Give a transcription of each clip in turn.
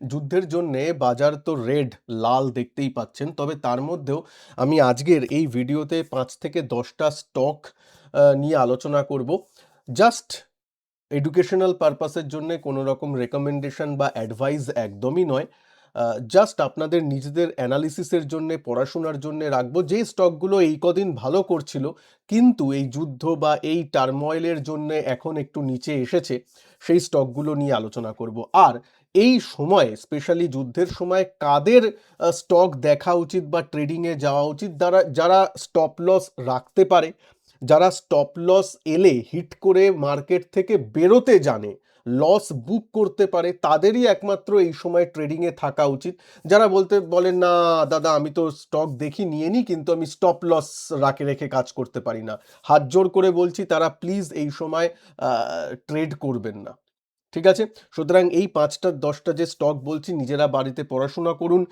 যুদ্ধের জন্যে বাজার তো রেড, লাল দেখতেই পাচ্ছেন। তবে তার মধ্যেও আমি আজকের এই ভিডিওতে ৫ থেকে ১০ টা স্টক নিয়ে আলোচনা করব। জাস্ট এডুকেশনাল পারপাসের জন্যে কোনো রকম রেকমেন্ডেশন বা অ্যাডভাইস একদমই নয়। জাস্ট আপনাদের নিজেদের অ্যানালিসিসের জন্যে, পড়াশোনার জন্যে রাখবো। যে স্টকগুলো এই কদিন ভালো করছিল, কিন্তু এই যুদ্ধ বা এই টার্ময়েলের জন্যে এখন একটু নিচে এসেছে, সেই স্টকগুলো নিয়ে আলোচনা করব। আর এই সময়ে, স্পেশালি যুদ্ধের সময় কাদের স্টক দেখা উচিত বা ট্রেডিংয়ে যাওয়া উচিত, যারা স্টপ লস রাখতে পারে, যারা স্টপ লস এলে হিট করে মার্কেট থেকে বেরোতে জানে, লস বুক করতে পারে, তাদেরই একমাত্র এই সময় ট্রেডিংয়ে থাকা উচিত। যারা বলেন না দাদা আমি তো স্টক দেখি নিয়ে নিই, কিন্তু আমি স্টপ লস রেখে কাজ করতে পারি না, হাত জোর করে বলছি তারা প্লিজ এই সময় ট্রেড করবেন না। ঠিক আছে? সুতরাং এই ৫টা ১০টা যে স্টক বলছি, নিজেরা বাড়িতে পড়াশোনা করুন,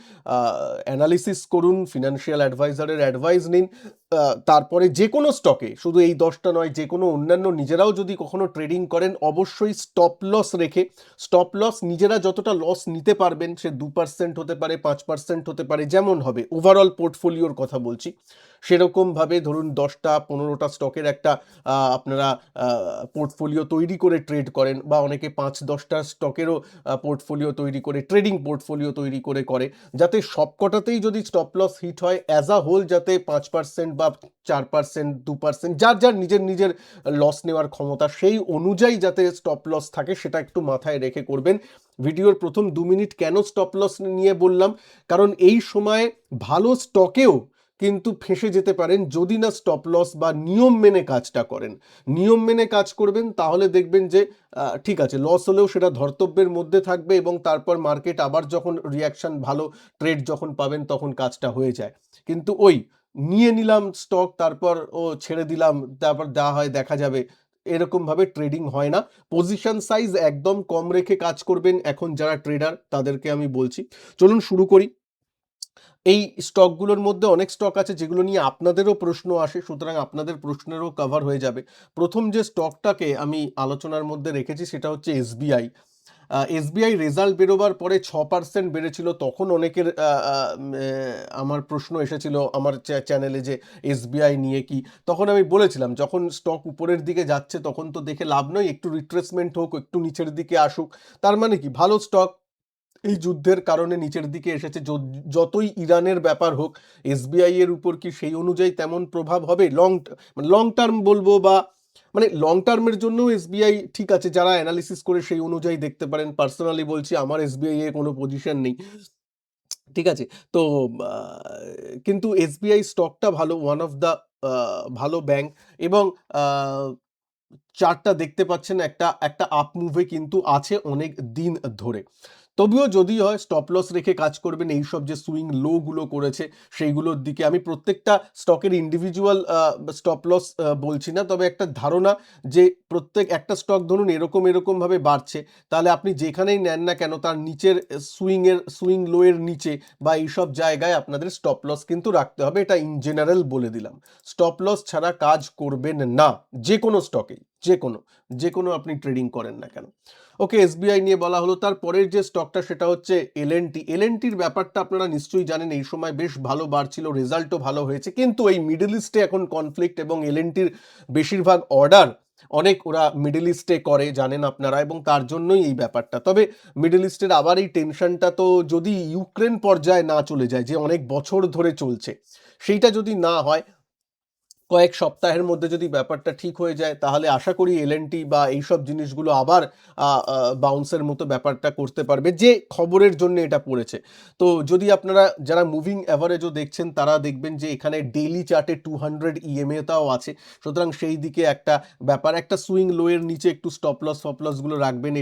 অ্যানালিসিস করুন, ফিনান্সিয়াল অ্যাডভাইজারের অ্যাডভাইস নিন। তারপরে যেকোনো স্টকে, শুধু এই ১০টা নয়, যেকোনো অন্যান্য নিজেরাও যদি কখনো ট্রেডিং করেন, অবশ্যই স্টপ লস রেখে, স্টপ লস নিজেরা যতটা লস নিতে পারবেন, সে ২% হতে পারে, ৫% হতে পারে, যেমন হবে, ওভারঅল পোর্টফোলিওর কথা বলছি, সেরকমভাবে ধরুন ১০টা ১৫টা স্টকের একটা আপনারা পোর্টফোলিও তৈরি করে ট্রেড করেন, বা অনেকে ৫-১০টা স্টকেরও পোর্টফোলিও তৈরি করে, ট্রেডিং পোর্টফোলিও তৈরি করে, যাতে সবকটাতেই যদি স্টপ লস হিট হয়, অ্যাজ আ হোল যাতে ৫% বা ৪%, ২%, যার নিজের লস নেওয়ার ক্ষমতা, সেই অনুযায়ী যাতে স্টপ লস থাকে, সেটা একটু মাথায় রেখে করবেন। ভিডিওর প্রথম ২ মিনিট কেন স্টপ লস নিয়ে বললাম, কারণ এই সময় ভালো স্টকেও কিন্তু ফেঁসে যেতে পারেন যদি না স্টপ লস বা নিয়ম মেনে কাজটা করেন। নিয়ম মেনে কাজ করবেন, তাহলে দেখবেন যে ঠিক আছে, লস হলেও সেটা ধর্তব্যের মধ্যে থাকবে, এবং তারপর মার্কেট আবার যখন রিয়াকশন, ভালো ট্রেড যখন পাবেন, তখন কাজটা হয়ে যায়। কিন্তু ওই নিয়ে নিলাম স্টক, তারপর ছেড়ে দিলাম, তারপর যা হয় দেখা যাবে, এরকমভাবে ট্রেডিং হয় না। পজিশন সাইজ একদম কম রেখে কাজ করবেন এখন যারা ট্রেডার, তাদেরকে আমি বলছি। চলুন শুরু করি। এই স্টকগুলোর মধ্যে অনেক স্টক আছে যেগুলো নিয়ে আপনাদেরও প্রশ্ন আসে, সুতরাং আপনাদের প্রশ্নেরও কভার হয়ে যাবে। প্রথম যে স্টকটাকে আমি আলোচনার মধ্যে রেখেছি, সেটা হচ্ছে এসবিআই। এসবিআই রেজাল্ট বেরোবার পরে ৬% বেড়েছিল। তখন অনেকের আমার প্রশ্ন এসেছিল আমার চ্যানেলে, যে এসবিআই নিয়ে কি। তখন আমি বলেছিলাম, যখন স্টক উপরের দিকে যাচ্ছে তখন তো দেখে লাভ নয়, একটু রিট্রেসমেন্ট হোক, একটু নিচের দিকে আসুক। তার মানে কি, ভালো স্টক এই যুদ্ধের কারণে নিচের দিকে এসেছে, যতই ইরানের ব্যাপার হোক, এসবিআই এর উপর কি সেই অনুযায়ী তেমন প্রভাব হবে? লং টার্ম বলবো, বা মানে লং টার্মের জন্য এসবিআই ঠিক আছে, যারা অ্যানালিসিস করে সেই অনুযায়ী দেখতে পারেন। পার্সোনালি বলছি, আমার এসবিআই এ কোনো পজিশন নেই, ঠিক আছে? তো কিন্তু এসবিআই স্টকটা ভালো, ওয়ান অফ দ্য ভালো ব্যাংক, এবং চার্টটা দেখতে পাচ্ছেন, একটা একটা আপ মুভে কিন্তু আছে অনেক দিন ধরে। তবুও যদি হয়, স্টপ লস রেখে কাজ করবেন। এইসব যে সুইং লো গুলো করেছে, সেইগুলোর দিকে আমি প্রত্যেকটা স্টকের ইন্ডিভিজুয়াল স্টপ লস বলছি না, তবে একটা ধারণা, যে প্রত্যেক একটা স্টক ধরুন এরকম ভাবে বাড়ছে, তাহলে আপনি যেখানেই নেন না কেন, তার নিচের সুইং লো এর নিচে বা এইসব জায়গায় আপনাদের স্টপ লস কিন্তু রাখতে হবে। এটা ইন জেনারেল বলে দিলাম। স্টপ লস ছাড়া কাজ করবেন না, যে কোনো স্টকেই, যে কোনো আপনি ট্রেডিং করেন না কেন। ওকে, এসবিআই নিয়ে বলা হলো। তারপরের যে স্টকটা, সেটা হচ্ছে এলএনটি। এলএনটির ব্যাপারটা আপনারা নিশ্চয়ই জানেন, এই সময় বেশ ভালো বাড়ছিল, রেজাল্টও ভালো হয়েছে, কিন্তু এই মিডল ইস্টে এখন কনফ্লিক্ট, এবং এলএনটির বেশিরভাগ অর্ডার ওরা মিডল ইস্টে করে, জানেন আপনারা, এবং তার জন্যই এই ব্যাপারটা। তবে মিডল ইস্টের আবার এই টেনশনটা, তো যদি ইউক্রেন পর্যায়ে না চলে যায়, যে অনেক বছর ধরে চলছে, সেইটা যদি না হয়, কয়েক সপ্তাহের মধ্যে যদি ব্যাপারটা ঠিক হয়ে যায়, তাহলে আশা করি এলএনটি বা এইসব জিনিসগুলো আবার বাউন্সের মতো ব্যাপারটা করতে পারবে, যে খবরের জন্য এটা পড়েছে। তো যদি আপনারা যারা মুভিং অ্যাভারেজও দেখছেন, তারা দেখবেন যে এখানে ডেইলি চার্টে 200 ইএমএটাও আছে। সুতরাং সেই দিকে একটা ব্যাপার, একটা সুইং লো এর নিচে একটু স্টপ লস ফপ লসগুলো রাখবেন।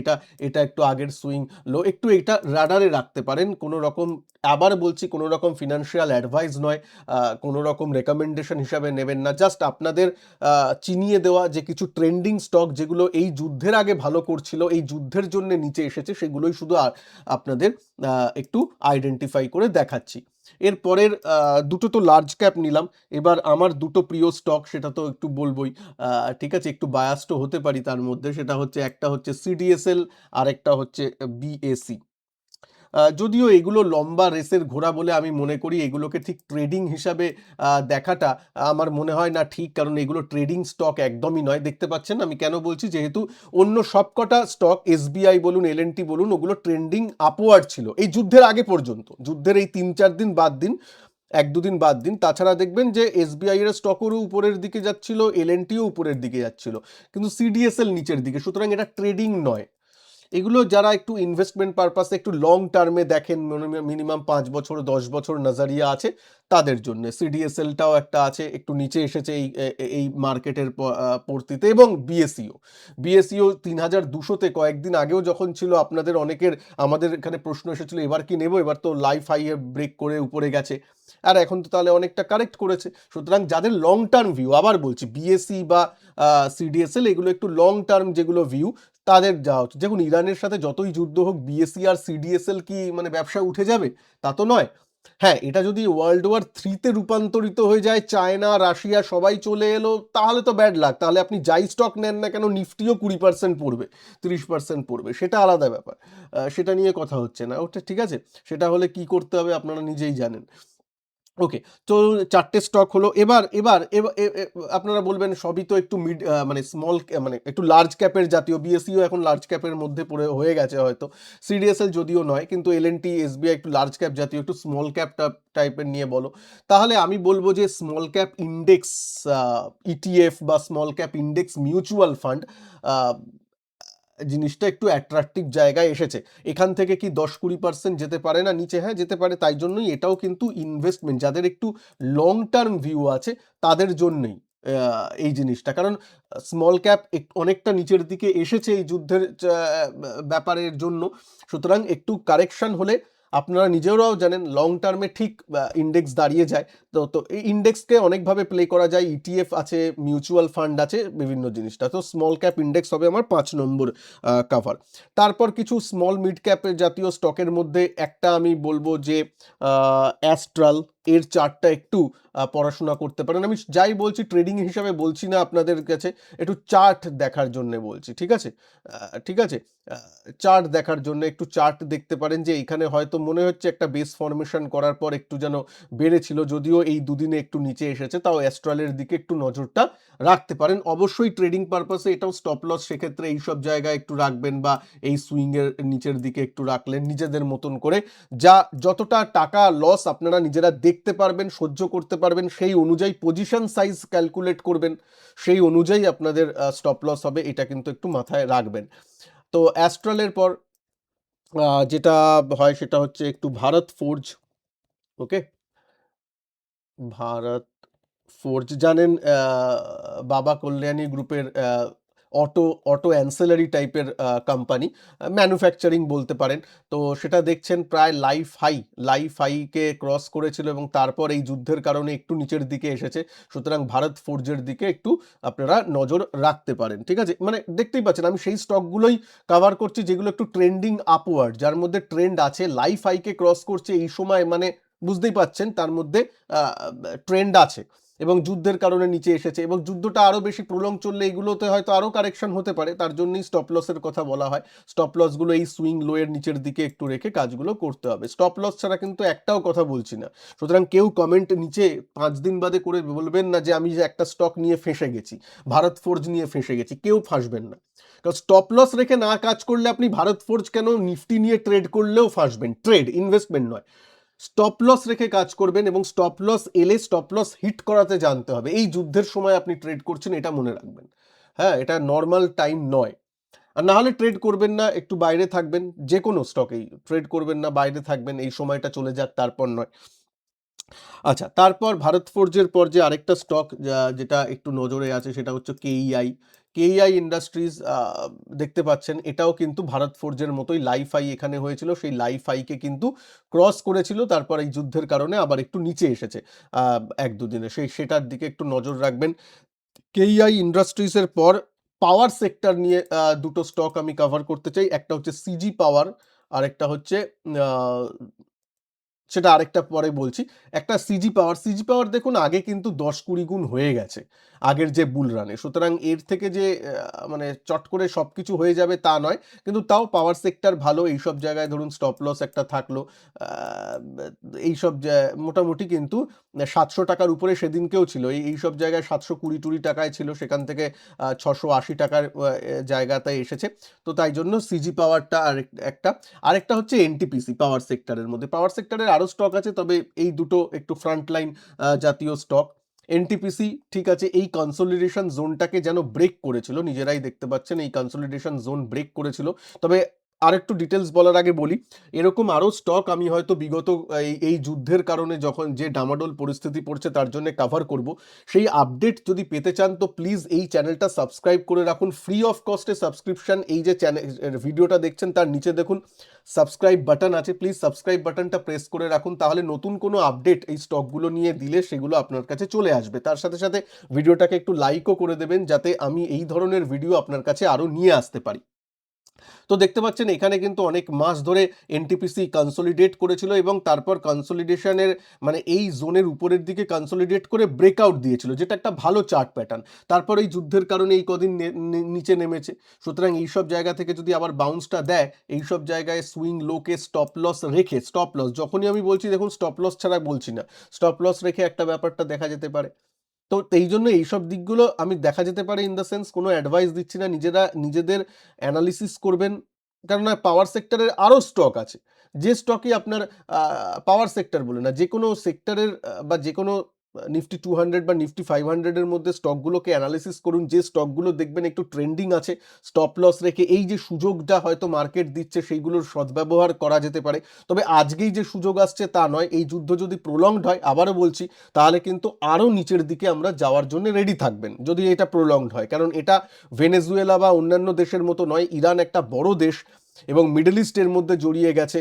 এটা একটু আগের সুইং লো, একটু এটা রাডারে রাখতে পারেন। কোনো রকম, আবার বলছি, কোনো রকম ফিনান্সিয়াল অ্যাডভাইস নয়, কোনো রকম রেকমেন্ডেশন হিসাবে নেবেন না। জাস্ট আপনাদের চিনিয়ে দেওয়া যে কিছু ট্রেন্ডিং স্টক, যেগুলো এই যুদ্ধের আগে ভালো করছিল, এই যুদ্ধের জন্য নিচে এসেছে, সেগুলোই শুধু আপনাদের একটু আইডেন্টিফাই করে দেখাচ্ছি। এর পরের দুটো তো লার্জ ক্যাপ নিলাম। এবার আমার দুটো প্রিয় স্টক, সেটা তো একটু বলবোই। ঠিক আছে, একটু বায়াস্টও হতে পারি তার মধ্যে। সেটা হচ্ছে, একটা হচ্ছে সিডিএসএল, আর একটা হচ্ছে বিএসি। যদিও এগুলো লম্বা রেসের ঘোড়া বলে আমি মনে করি, এগুলোকে ঠিক ট্রেডিং হিসাবে দেখাটা আমার মনে হয় না ঠিক, কারণ এগুলো ট্রেডিং স্টক একদমই নয়। দেখতে পাচ্ছেন আমি কেন বলছি, যেহেতু অন্য সবকটা স্টক এসবিআই বলুন, এলএনটি বলুন, ওগুলো ট্রেন্ডিং আপওয়ার্ড ছিল এই যুদ্ধের আগে পর্যন্ত। যুদ্ধের এই 3-4 দিন বাদ দিন, 1-2 দিন বাদ দিন, তাছাড়া দেখবেন যে এসবিআই এর স্টকও উপরের দিকে যাচ্ছিল, এলএনটিও উপরের দিকে যাচ্ছিল, কিন্তু সিডিএসএল নিচের দিকে। সুতরাং এটা ট্রেডিং নয়। এগুলো যারা একটু ইনভেস্টমেন্ট পারপাসে একটু লং টার্মে দেখেন, মিনিমাম 5 বছর 10 বছর নজরিয়া আছে, তাদের জন্য। সিডিএসএলটাও একটা আছে, একটু নিচে এসেছে এই মার্কেটের পড়তিতে। এবং বিএসইও 3200-তে কয়েকদিন আগেও যখন ছিল, আপনাদের অনেকের, আমাদের এখানে প্রশ্ন এসেছিল এবার কি নেব, এবার তো লাইফ হাইয়ে ব্রেক করে উপরে গেছে, আর এখন তো তাহলে অনেকটা কারেক্ট করেছে। সুতরাং যাদের লং টার্ম ভিউ, আবার বলছি বিএসই বা সিডিএসএল, এগুলো একটু লং টার্ম যেগুলো ভিউ, তাদের যাওয়া উচিত। দেখুন, ইরানের সাথে যতই যুদ্ধ হোক, বিএসই আর সিডিএসএল কি মানে ব্যবসা উঠে যাবে? তা তো নয়। হ্যাঁ, এটা যদি ওয়ার্ল্ড ওয়ার 3-তে রূপান্তরিত হয়ে যায়, চায়না রাশিয়া সবাই চলে এলো, তাহলে তো ব্যাড লাক। তাহলে আপনি যাই স্টক নেন না কেন, নিফটিও 20% পড়বে, 30% পড়বে, সেটা আলাদা ব্যাপার। সেটা নিয়ে কথা হচ্ছে না, ওটা ঠিক আছে। সেটা হলে কি করতে হবে আপনারা নিজেই জানেন। ওকে, তো 4টে স্টক হলো। এবার এবার এবা- এ- এ- আপনারা বলবেন সবই তো একটু মিড, মানে স্মল, মানে একটু লার্জ ক্যাপের জাতীয়। বিএসইও এখন লার্জ ক্যাপের মধ্যে পড়ে হয়ে গেছে হয়তো, সিডিএসএল যদিও নয়, কিন্তু এলএনটি এসবিআই একটু লার্জ ক্যাপ জাতীয়, একটু স্মল ক্যাপ টাইপের নিয়ে বলো। তাহলে আমি বলবো যে স্মল ক্যাপ ইন্ডেক্স ইটিএফ বা small cap index mutual fund জিনিসটা একটু অ্যাট্রাকটিভ জায়গায় এসেছে। এখান থেকে কি 10-20% যেতে পারে না নিচে? হ্যাঁ, যেতে পারে। তাই জন্যই এটাও কিন্তু ইনভেস্টমেন্ট, যাদের একটু লং টার্ম ভিউ আছে তাদের জন্যই এই জিনিসটা। কারণ স্মল ক্যাপ অনেকটা নিচের দিকে এসেছে এই যুদ্ধের ব্যাপারের জন্য। সুতরাং একটু কারেকশন হলে, আপনারা নিজেরাও জানেন, লং টার্মে ঠিক ইন্ডেক্স দাঁড়িয়ে যায়। তো এই ইন্ডেক্সকে অনেকভাবে প্লে করা যায়, ইটিএফ আছে, মিউচুয়াল ফান্ড আছে, বিভিন্ন জিনিসটা। তো স্মল ক্যাপ ইন্ডেক্স হবে আমার 5 নম্বর কাভার। তারপর কিছু স্মল মিড ক্যাপের জাতীয় স্টকের মধ্যে একটা আমি বলবো যে অ্যাস্ট্রাল, এর চার্টটা একটু পড়াশোনা করতে পারেন। আমি যাই বলছি ট্রেডিং হিসাবে বলছি না আপনাদের কাছে, একটু চার্ট দেখার জন্য বলছি, ঠিক আছে? ঠিক আছে, চার্ট দেখার জন্য একটু চার্ট দেখতে পারেন, যে এখানে হয়তো মনে হচ্ছে একটা বেস ফর্মেশন করার পর একটু যেন বেড়েছিল, যদিও এই দুদিনে একটু নিচে এসেছে, তাও অ্যাস্ট্রালের দিকে একটু নজরটা রাখতে পারেন। অবশ্যই ট্রেডিং পারপাসে এটাও স্টপ লস সেক্ষেত্রে এইসব জায়গায় একটু রাখবেন, বা এই সুইংয়ের নিচের দিকে একটু রাখলেন নিজেদের মতন করে। যতটা টাকা লস আপনারা নিজেরা দেখতে পারবেন, সহ্য করতে পারবেন, সেই অনুযায়ী পজিশন সাইজ ক্যালকুলেট করবেন, সেই অনুযায়ী আপনাদের স্টপ লস হবে, এটা কিন্তু একটু মাথায় রাখবেন। তো অ্যাস্ট্রালের পর যেটা হয় সেটা হচ্ছে একটু ভারত ফোর্জ। ওকে, ভারত ফোর্জ জানেন, বাবা কল্যাণী গ্রুপের অটো অটো অ্যান্সেলারি টাইপের কোম্পানি, ম্যানুফ্যাকচারিং বলতে পারেন। তো সেটা দেখছেন প্রায় লাইফ হাইকে ক্রস করেছিল, এবং তারপর এই যুদ্ধের কারণে একটু নিচের দিকে এসেছে। সুতরাং ভারত ফোর্জের দিকে একটু আপনারা নজর রাখতে পারেন, ঠিক আছে? মানে দেখতেই পাচ্ছেন আমি সেই স্টকগুলোই কাভার করছি যেগুলো একটু ট্রেন্ডিং আপওয়ার্ড, যার মধ্যে ট্রেন্ড আছে, লাইফ হাইকে ক্রস করছে এই সময়, মানে বুঝতেই পাচ্ছেন তার মধ্যে ট্রেন্ড আছে, এবং যুদ্ধের কারণে নিচে এসেছে, এবং যুদ্ধটা আরো বেশি প্রলং চললে এগুলোতে হয়তো আরো কারেকশন হতে পারে। তার জন্যই স্টপ লসের কথা বলা হয়। স্টপ লসগুলো এই সুইং লোয়ের নিচের দিকে একটু রেখে কাজগুলো করতে হবে। স্টপ লস ছাড়া কিন্তু একটাও কথা বলছি না। সুতরাং কেউ কমেন্ট নিচে 5 দিন বাদে করে বলবেন না যে আমি যে একটা স্টক নিয়ে ফেঁসে গেছি, ভারত ফোর্জ নিয়ে ফেঁসে গেছি, কেউ ফাঁসবেন না। কারণ স্টপ লস রেখে না কাজ করলে, আপনি ভারত ফোর্জ কেন, নিফটি নিয়ে ট্রেড করলেও ফাঁসবেন। ট্রেড, ইনভেস্টমেন্ট নয়। স্টপ লস রেখে কাজ করবেন, এবং স্টপ লস এলে স্টপ লস হিট করাতে জানতে হবে। এই যুদ্ধের সময় আপনি ট্রেড করছেন, এটা মনে রাখবেন। হ্যাঁ, এটা নর্মাল টাইম নয়। আর না হলে ট্রেড করবেন না, একটু বাইরে থাকবেন, যে কোনো স্টকেই ট্রেড করবেন না, বাইরে থাকবেন, এই সময়টা চলে যাক, তারপর নয়। আচ্ছা, তারপর ভারত ফোর্জের পর যে আরেকটা স্টক যেটা একটু নজরে আছে, সেটা হচ্ছে কেইআই ইন্ডাস্ট্রিজ। দেখতে পাচ্ছেন এটাও কিন্তু ভারত ফোর্জের মতোই লাইফ হাই এখানে হয়েছিল, সেই লাইফ হাইকে কিন্তু ক্রস করেছিল, তারপর এই যুদ্ধের কারণে আবার একটু নিচে এসেছে 1-2 দিনে, সেটার দিকে একটু নজর রাখবেন। কেইআই ইন্ডাস্ট্রিজের পর পাওয়ার সেক্টর নিয়ে দুটো স্টক আমি কভার করতে চাই। একটা হচ্ছে সিজি পাওয়ার, আর একটা হচ্ছে সেটা আরেকটা পরে বলছি। একটা সিজি পাওয়ার দেখুন আগে কিন্তু ১০-২০ গুণ হয়ে গেছে আগের যে বুল রানে। সুতরাং এর থেকে যে মানে চট করে সবকিছু হয়ে যাবে তা নয়। কিন্তু তাও পাওয়ার সেক্টর ভালো। এইসব জায়গায় ধরুন স্টপ লস একটা থাকলো। আ এইসব মোটামুটি কিন্তু ৳৭০০ উপরে সেদিনকেও ছিল। এইসব জায়গায় ৭২০ টাকায় ছিল। সেখান থেকে ৳৬৮০ জায়গাতে এসেছে। তো তাই জন্য সিজি পাওয়ারটা একটা। আরেকটা হচ্ছে এনটিপিসি পাওয়ার সেক্টরের মধ্যে। পাওয়ার সেক্টরের আরো স্টক আছে, তবে এই দুটো একটু ফ্রন্ট লাইন জাতীয় স্টক। এনটিপিসি ঠিক আছে, এই কনসলিডেশন জোনটাকে যেন ব্রেক করেছিল। নিজেরাই দেখতে পাচ্ছেন এই কনসলিডেশন জোন ব্রেক করেছিল। তবে আরেকটু ডিটেইলস বলার আগে বলি, এরকম আরো স্টক আমি হয়তো বিগত এই যুদ্ধের কারণে যখন যে ডামাডোল পরিস্থিতি পড়ছে তার জন্য কভার করব। সেই আপডেট যদি পেতে চান তো প্লিজ এই চ্যানেলটা সাবস্ক্রাইব করে রাখুন। ফ্রি অফ কস্টে সাবস্ক্রিপশন। এই যে চ্যানেল ভিডিওটা দেখছেন তার নিচে দেখুন সাবস্ক্রাইব বাটন আছে, প্লিজ সাবস্ক্রাইব বাটনটা প্রেস করে রাখুন, তাহলে নতুন কোনো আপডেট এই স্টকগুলো নিয়ে দিলে সেগুলো আপনার কাছে চলে আসবে। তার সাথে সাথে ভিডিওটাকে একটু লাইকও করে দেবেন যাতে আমি এই ধরনের ভিডিও আপনার কাছে আরো নিয়ে আসতে পারি। তো দেখতে পাচ্ছেন এখানে কিন্তু অনেক মাস ধরে এনটিপিসি কনসলিডেট করেছিল এবং তারপর কনসলিডেশনের মানে এই জোনের উপরের দিকে কনসলিডেট করে ব্রেকআউট দিয়েছিল, যেটা একটা ভালো চার্ট প্যাটার্ন। তারপর এই যুদ্ধের কারণে এই কদিন নিচে নেমেছে। সুতরাং এইসব জায়গা থেকে যদি আবার বাউন্সটা দেয়, এইসব জায়গায় সুইং লোকে স্টপ লস রেখে, স্টপ লস যখনই আমি বলছি দেখুন স্টপ লস ছাড়া বলছি না, স্টপ লস রেখে একটা ব্যাপারটা দেখা যেতে পারে। তো এই জন্য এইসব দিকগুলো আমি দেখা যেতে পারে, ইন দ্য সেন্স কোনো অ্যাডভাইস দিচ্ছি না, নিজেরা নিজেদের অ্যানালিসিস করবেন। কেননা পাওয়ার সেক্টরের আরও স্টক আছে। যে স্টকে আপনার পাওয়ার সেক্টর বলে না, যেকোনো সেক্টরের বা যেকোনো নিফটি 200 বা নিফটি 500 এর মধ্যে স্টকগুলোকে অ্যানালিসিস করুন। যে স্টকগুলো দেখবেন একটু ট্রেন্ডিং আছে, স্টপ লস রেখে এই যে সুযোগটা হয়তো মার্কেট দিচ্ছে সেইগুলোর সদ্ব্যবহার করা যেতে পারে। তবে আজকেই যে সুযোগ আসছে তা নয়, এই যুদ্ধ যদি প্রলংড হয়, আবারও বলছি, তাহলে কিন্তু আরও নিচের দিকে আমরা যাওয়ার জন্য রেডি থাকবেন যদি এটা প্রলংড হয়। কারণ এটা ভেনেজুয়েলা বা অন্যান্য দেশের মতো নয়, ইরান একটা বড় দেশ এবং মিডল ইস্টের মধ্যে জড়িয়ে গেছে,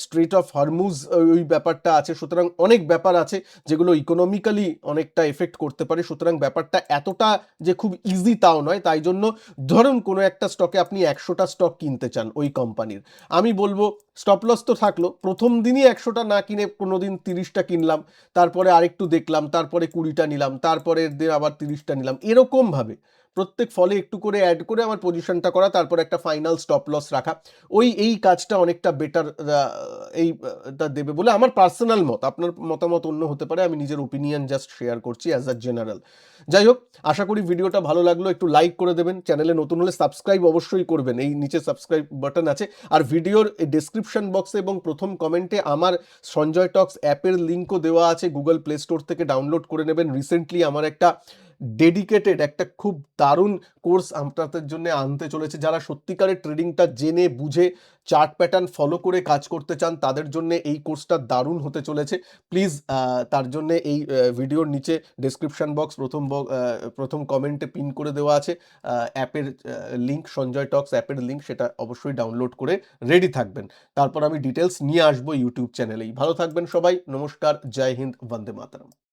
স্ট্রেট অফ হরমুজ ওই ব্যাপারটা আছে। সুতরাং অনেক ব্যাপার আছে যেগুলো ইকোনমিক্যালি অনেকটা এফেক্ট করতে পারে। সুতরাং ব্যাপারটা এতটা যে খুব ইজি তাও নয়। তাই জন্য ধরুন কোনো একটা স্টকে আপনি 100টা স্টক কিনতে চান ওই কোম্পানির, আমি বলবো স্টপ লস তো থাকলো, প্রথম দিনই 100টা না কিনে কোনোদিন 30টা কিনলাম, তারপরে আরেকটু দেখলাম, তারপরে 20টা নিলাম, তারপরের দিন আবার 30টা নিলাম, এরকমভাবে প্রত্যেক ফলে একটু করে অ্যাড করে আমার পজিশনটা করা, তারপর একটা ফাইনাল স্টপ লস রাখা। এই কাজটা অনেকটা বেটার এইটা দেবে বলে আমার পার্সোনাল মত। আপনার মতামত অন্য হতে পারে, আমি নিজের ওপিনিয়ন জাস্ট শেয়ার করছি অ্যাজ আ জেনারেল। যাই হোক, আশা করি ভিডিওটা ভালো লাগলো। একটু লাইক করে দেবেন, চ্যানেলে নতুন হলে সাবস্ক্রাইব অবশ্যই করবেন, এই নিচে সাবস্ক্রাইব বাটন আছে। আর ভিডিওর ডেসক্রিপশন বক্সে এবং প্রথম কমেন্টে আমার সঞ্জয় টক্স অ্যাপের লিঙ্কও দেওয়া আছে, গুগল প্লে স্টোর থেকে ডাউনলোড করে নেবেন। রিসেন্টলি আমার একটা ডেডিকেটেড একটা খুব দারুণ কোর্স আপনাদের জন্য আনতে চলেছে। যারা সত্যিকারের ট্রেডিংটা জেনে বুঝে চার্ট প্যাটার্ন ফলো করে কাজ করতে চান তাদের জন্য এই কোর্সটা দারুণ হতে চলেছে। প্লিজ তার জন্য এই ভিডিওর নিচে ডেসক্রিপশন বক্স প্রথম কমেন্টে পিন করে দেওয়া আছে অ্যাপের লিঙ্ক, সঞ্জয় টক্স অ্যাপের লিঙ্ক, সেটা অবশ্যই ডাউনলোড করে রেডি থাকবেন। তারপর আমি ডিটেলস নিয়ে আসবো ইউটিউব চ্যানেলেই। ভালো থাকবেন সবাই, নমস্কার, জয় হিন্দ, বন্দে মাতরম।